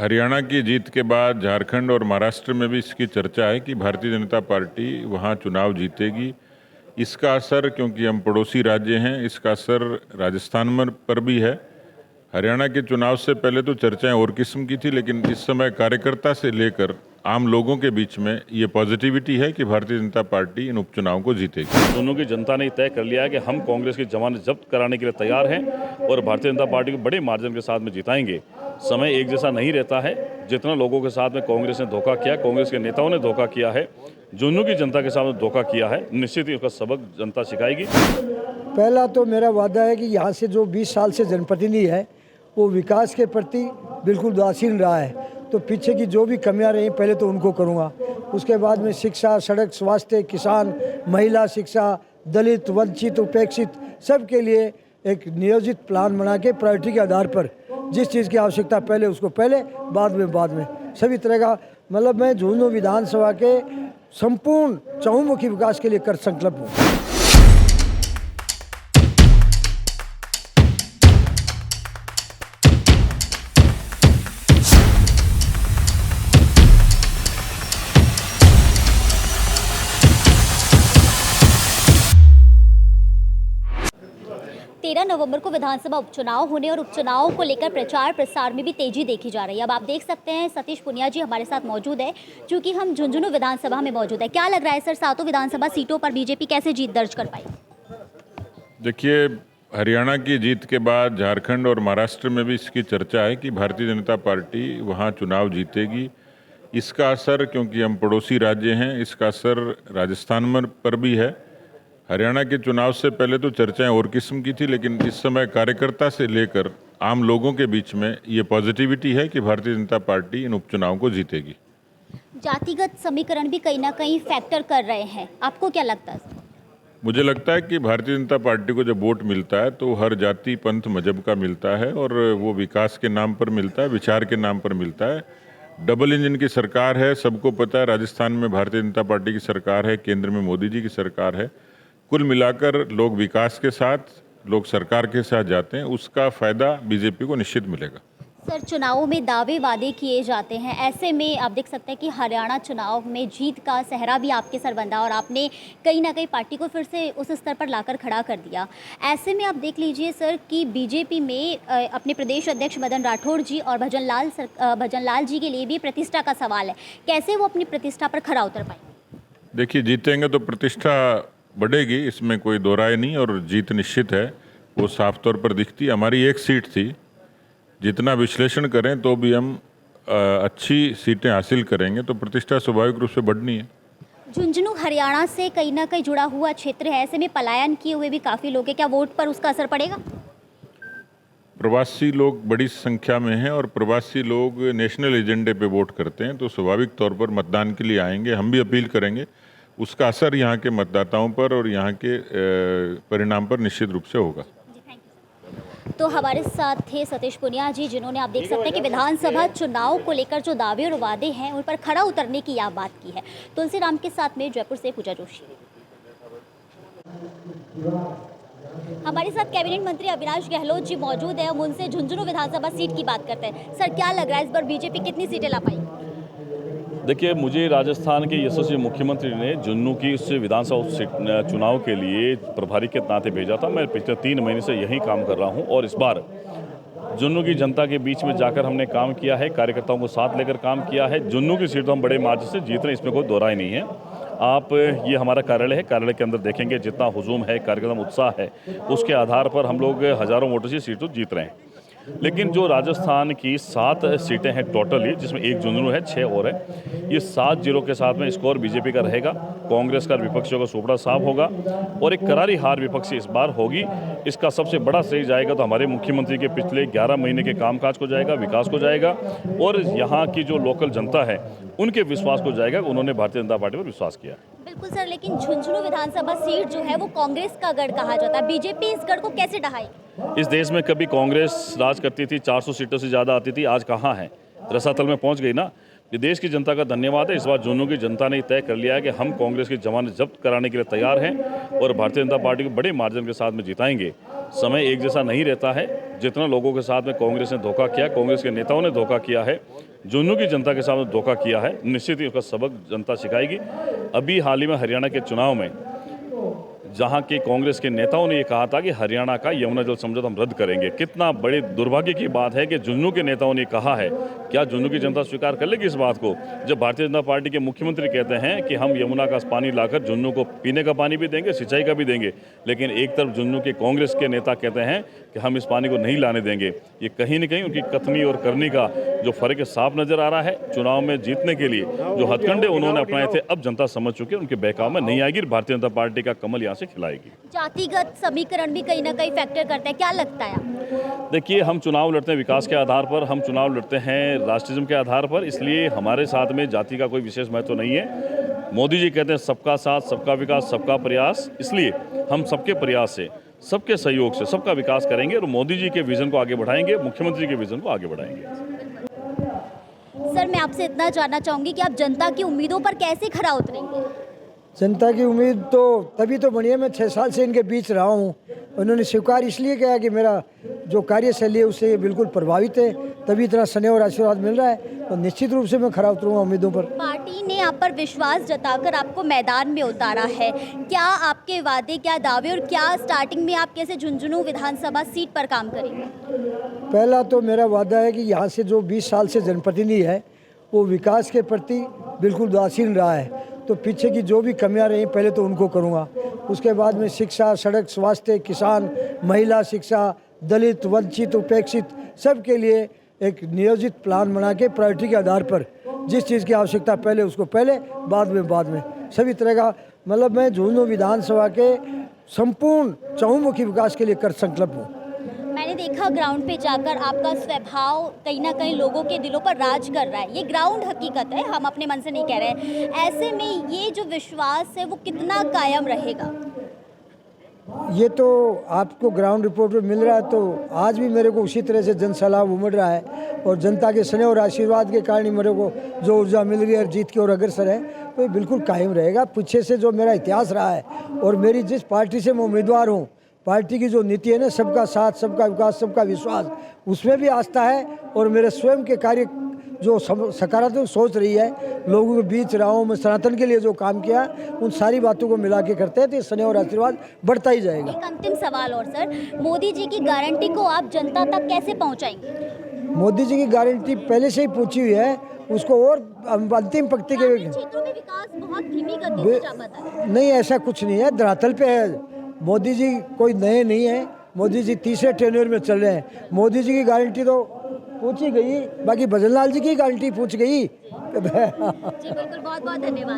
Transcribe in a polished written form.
हरियाणा की जीत के बाद झारखंड और महाराष्ट्र में भी इसकी चर्चा है कि भारतीय जनता पार्टी वहां चुनाव जीतेगी। इसका असर, क्योंकि हम पड़ोसी राज्य हैं, इसका असर राजस्थान में पर भी है। हरियाणा के चुनाव से पहले तो चर्चाएं और किस्म की थी, लेकिन इस समय कार्यकर्ता से लेकर आम लोगों के बीच में ये पॉजिटिविटी है कि भारतीय जनता पार्टी इन उपचुनाव को जीतेगी। दोनों की जनता ने तय कर लिया है कि हम कांग्रेस की जमानत जब्त कराने के लिए तैयार हैं और भारतीय जनता पार्टी को बड़े मार्जिन के साथ में जिताएंगे। समय एक जैसा नहीं रहता है। जितना लोगों के साथ में कांग्रेस ने धोखा किया, कांग्रेस के नेताओं ने धोखा किया है, दोनों की जनता के साथ में धोखा किया है, निश्चित ही उसका सबक जनता सिखाएगी। पहला तो मेरा वादा है कि यहाँ से जो 20 साल से जनप्रतिनिधि है वो विकास के प्रति बिल्कुल उदासीन रहा है, तो पीछे की जो भी कमियां रही पहले तो उनको करूँगा। उसके बाद में शिक्षा, सड़क, स्वास्थ्य, किसान, महिला शिक्षा, दलित, वंचित, उपेक्षित सबके लिए एक नियोजित प्लान बना के प्रायोरिटी के आधार पर जिस चीज़ की आवश्यकता पहले उसको पहले, बाद में सभी तरह का, मतलब मैं झुंझुनू विधानसभा के संपूर्ण चहुमुखी विकास के लिए कर संकल्प हूँ। 13 नवंबर को विधानसभा उपचुनाव होने और उपचुनाव को लेकर प्रचार प्रसार में भी तेजी देखी जा रही है। अब आप देख सकते हैं सतीश पुनिया जी हमारे साथ मौजूद है, क्योंकि हम झुंझुनू विधानसभा में मौजूद है। क्या लग रहा है सर, सातों विधानसभा सीटों पर बीजेपी कैसे जीत दर्ज कर पाई? देखिए, हरियाणा की जीत के बाद झारखंड और महाराष्ट्र में भी इसकी चर्चा है कि भारतीय जनता पार्टी वहां चुनाव जीतेगी। इसका असर, क्योंकि हम पड़ोसी राज्य हैं, इसका असर राजस्थान में पर भी है। हरियाणा के चुनाव से पहले तो चर्चाएं और किस्म की थी, लेकिन इस समय कार्यकर्ता से लेकर आम लोगों के बीच में ये पॉजिटिविटी है कि भारतीय जनता पार्टी इन उपचुनाव को जीतेगी। जातिगत समीकरण भी कहीं ना कहीं फैक्टर कर रहे हैं, आपको क्या लगता है? मुझे लगता है कि भारतीय जनता पार्टी को जब वोट मिलता है तो हर जाति, पंथ, मजहब का मिलता है, और वो विकास के नाम पर मिलता है, विचार के नाम पर मिलता है। डबल इंजन की सरकार है, सबको पता है। राजस्थान में भारतीय जनता पार्टी की सरकार है, केंद्र में मोदी जी की सरकार है। कुल मिलाकर लोग विकास के साथ, लोग सरकार के साथ जाते हैं, उसका फायदा बीजेपी को निश्चित मिलेगा। सर, चुनावों में दावे वादे किए जाते हैं, ऐसे में आप देख सकते हैं कि हरियाणा चुनाव में जीत का सेहरा भी आपके सर बंधा और आपने कहीं ना कहीं पार्टी को फिर से उस स्तर पर लाकर खड़ा कर दिया। ऐसे में आप देख लीजिए सर कि बीजेपी में अपने प्रदेश अध्यक्ष मदन राठौड़ जी और भजन लाल जी के लिए भी प्रतिष्ठा का सवाल है। कैसे वो अपनी प्रतिष्ठा पर खरा उतर पाएंगे? देखिए, जीतेंगे तो प्रतिष्ठा बढ़ेगी, इसमें कोई दो राय नहीं, और जीत निश्चित है, वो साफ तौर पर दिखती। हमारी एक सीट थी, जितना विश्लेषण करें तो भी हम अच्छी सीटें हासिल करेंगे, तो प्रतिष्ठा स्वाभाविक रूप से बढ़नी है। झुंझुनू हरियाणा से कहीं ना कहीं जुड़ा हुआ क्षेत्र है, ऐसे में पलायन किए हुए भी काफ़ी लोग हैं, क्या वोट पर उसका असर पड़ेगा? प्रवासी लोग बड़ी संख्या में हैं, और प्रवासी लोग नेशनल एजेंडे पे वोट करते हैं, तो स्वाभाविक तौर पर मतदान के लिए आएंगे। हम भी अपील करेंगे, उसका असर यहाँ के मतदाताओं पर और यहाँ के परिणाम पर निश्चित रूप से होगा। तो हमारे साथ थे सतीश पुनिया जी, जिन्होंने आप देख सकते हैं कि विधानसभा चुनाव को लेकर जो दावे और वादे हैं उन पर खड़ा उतरने की यह बात की है। तुलसीराम के साथ में जयपुर से पूजा जोशी। हमारे साथ कैबिनेट मंत्री अविनाश गहलोत जी मौजूद है। हम उनसे झुंझुनू विधानसभा सीट की बात करते हैं। सर, क्या लग रहा है इस बार बीजेपी कितनी सीटें ला पाई? देखिए, मुझे राजस्थान के यशस्वी मुख्यमंत्री ने झुंझुनू की उस विधानसभा चुनाव के लिए प्रभारी के नाते भेजा था। मैं पिछले 3 महीने से यही काम कर रहा हूं, और इस बार झुंझुनू की जनता के बीच में जाकर हमने काम किया है, कार्यकर्ताओं को साथ लेकर काम किया है। झुंझुनू की सीट तो हम बड़े मार्जिन से जीत रहे हैं, इसमें कोई दो राय नहीं है। आप ये हमारा कार्यालय है, कार्यालय के अंदर देखेंगे जितना हुजूम है, कार्यकर्ता में उत्साह है, उसके आधार पर हम लोग हज़ारों वोटों से सीट तो जीत रहे हैं। लेकिन जो राजस्थान की 7 सीटें हैं टोटली, जिसमें एक झुंझुनू है, 6 और है, ये 7 जिलों के साथ में स्कोर बीजेपी का रहेगा। कांग्रेस का विपक्षियों का सुपड़ा साफ होगा, और एक करारी हार विपक्षी इस बार होगी। इसका सबसे बड़ा श्रेय जाएगा तो हमारे मुख्यमंत्री के पिछले 11 महीने के कामकाज को जाएगा, विकास को जाएगा, और यहाँ की जो लोकल जनता है उनके विश्वास को जाएगा। उन्होंने भारतीय जनता पार्टी पर विश्वास किया। बिल्कुल सर, लेकिन झुंझुनू विधानसभा सीट जो है वो कांग्रेस का गढ़ कहा जाता है, बीजेपी इस गढ़ को कैसे ढहाएगी? इस देश में कभी कांग्रेस राज करती थी, 400 सीटों से ज़्यादा आती थी, आज कहाँ है? रसातल में पहुंच गई ना। ये देश की जनता का धन्यवाद है। इस बार झुंझुनू की जनता ने तय कर लिया है कि हम कांग्रेस की जमानत जब्त कराने के लिए तैयार हैं और भारतीय जनता पार्टी को बड़े मार्जिन के साथ में जिताएंगे। समय एक जैसा नहीं रहता है। जितना लोगों के साथ में कांग्रेस ने धोखा किया, कांग्रेस के नेताओं ने धोखा किया है, झुंझुनू की जनता के साथ में धोखा किया है, निश्चित ही उसका सबक जनता सिखाएगी। अभी हाल ही में हरियाणा के चुनाव में जहां के कांग्रेस के नेताओं ने ये कहा था कि हरियाणा का यमुना जल समझौता हम रद्द करेंगे। कितना बड़े दुर्भाग्य की बात है कि झुंझुनू के नेताओं ने कहा है। क्या झुंझुनू की जनता स्वीकार कर लेगी इस बात को, जब भारतीय जनता पार्टी के मुख्यमंत्री कहते हैं कि हम यमुना का पानी लाकर झुंझुनू को पीने का पानी भी देंगे, सिंचाई का भी देंगे, लेकिन एक तरफ झुंझुनू के कांग्रेस के नेता कहते हैं कि हम इस पानी को नहीं लाने देंगे। ये कहीं न कहीं उनकी कथनी और करनी का जो फर्क है साफ नजर आ रहा है। चुनाव में जीतने के लिए जो हथकंडे उन्होंने अपनाए थे अब जनता समझ चुकी है, उनके बहकाव में नहीं आएगी। भारतीय जनता पार्टी का कमल यहाँ से खिलाएगी। जातिगत समीकरण भी कहीं ना कहीं फैक्टर करता है, क्या लगता है आपको? देखिए, हम चुनाव लड़ते हैं विकास के आधार पर, हम चुनाव लड़ते हैं राष्ट्रीयज्म के आधार पर, इसलिए हमारे साथ में जाति का कोई विशेष महत्व नहीं है। मोदी जी कहते हैं सबका साथ, सबका विकास, सबका प्रयास, इसलिए हम सबके प्रयास से, सबके सहयोग से सबका विकास करेंगे और मोदी जी के विजन को आगे बढ़ाएंगे, मुख्यमंत्री के विजन को आगे बढ़ाएंगे। सर, मैं आपसे इतना जानना चाहूँगी कि आप जनता की उम्मीदों पर कैसे खरा उतरेंगे? जनता की उम्मीद तो तभी तो बनी है, मैं 6 साल से इनके बीच रहा हूँ। उन्होंने स्वीकार इसलिए किया कि मेरा जो कार्यशैली है उससे ये बिल्कुल प्रभावित है, तभी इतना स्नेह और आशीर्वाद मिल रहा है। तो निश्चित रूप से मैं खरा उतरूंगा उम्मीदों पर। पार्टी ने आप पर विश्वास जताकर आपको मैदान में उतारा है, क्या आपके वादे, क्या दावे और क्या स्टार्टिंग में आप कैसे झुंझुनू विधानसभा सीट पर काम करेंगे? पहला तो मेरा वादा है कि यहाँ से जो 20 साल से जनप्रतिनिधि है वो विकास के प्रति बिल्कुल उदासीन रहा है, तो पीछे की जो भी कमियां रही पहले तो उनको करूँगा। उसके बाद में शिक्षा, सड़क, स्वास्थ्य, किसान, महिला शिक्षा, दलित, वंचित, उपेक्षित सबके लिए एक नियोजित प्लान बना के प्रायोरिटी के आधार पर जिस चीज़ की आवश्यकता पहले उसको पहले, बाद में सभी तरह का, मतलब मैं झुंझुनू विधानसभा के संपूर्ण चहुमुखी विकास के लिए कर संकल्प हूँ। मैंने देखा ग्राउंड पे जाकर आपका स्वभाव कहीं ना कहीं लोगों के दिलों पर राज कर रहा है। ये ग्राउंड हकीकत है, हम अपने मन से नहीं कह रहे। ऐसे में ये जो विश्वास है वो कितना कायम रहेगा? ये तो आपको ग्राउंड रिपोर्ट में मिल रहा है, तो आज भी मेरे को उसी तरह से जन सलाह उमड़ रहा है और जनता के स्नेह और आशीर्वाद के कारण ही मेरे को जो ऊर्जा मिल रही है जीत की ओर अग्रसर है, तो ये बिल्कुल कायम रहेगा। पीछे से जो मेरा इतिहास रहा है और मेरी जिस पार्टी से मैं उम्मीदवार हूँ, पार्टी की जो नीति है ना, सबका साथ, सबका विकास, सबका विश्वास, उसमें भी आस्था है। और मेरे स्वयं के कार्य जो सकारात्मक सोच रही है, लोगों के बीच रहा हूँ मैं, सनातन के लिए जो काम किया, उन सारी बातों को मिला के करते हैं तो ये स्नेह और आशीर्वाद बढ़ता ही जाएगा। एक अंतिम सवाल और सर, मोदी जी की गारंटी को आप जनता तक कैसे पहुंचाएंगे? मोदी जी की गारंटी पहले से ही पूछी हुई है, उसको और अंतिम पंक्ति के क्षेत्रों में विकास बहुत धीमी गति से जाता है। नहीं, ऐसा कुछ नहीं है, धरातल पे है। मोदी जी कोई नए नहीं है, मोदी जी तीसरे टेन्योर में चल रहे हैं। मोदी जी की गारंटी तो पूछी गई, बाकी भजन लाल जी की गारंटी पूछ गई। जी बिल्कुल, बहुत बहुत धन्यवाद।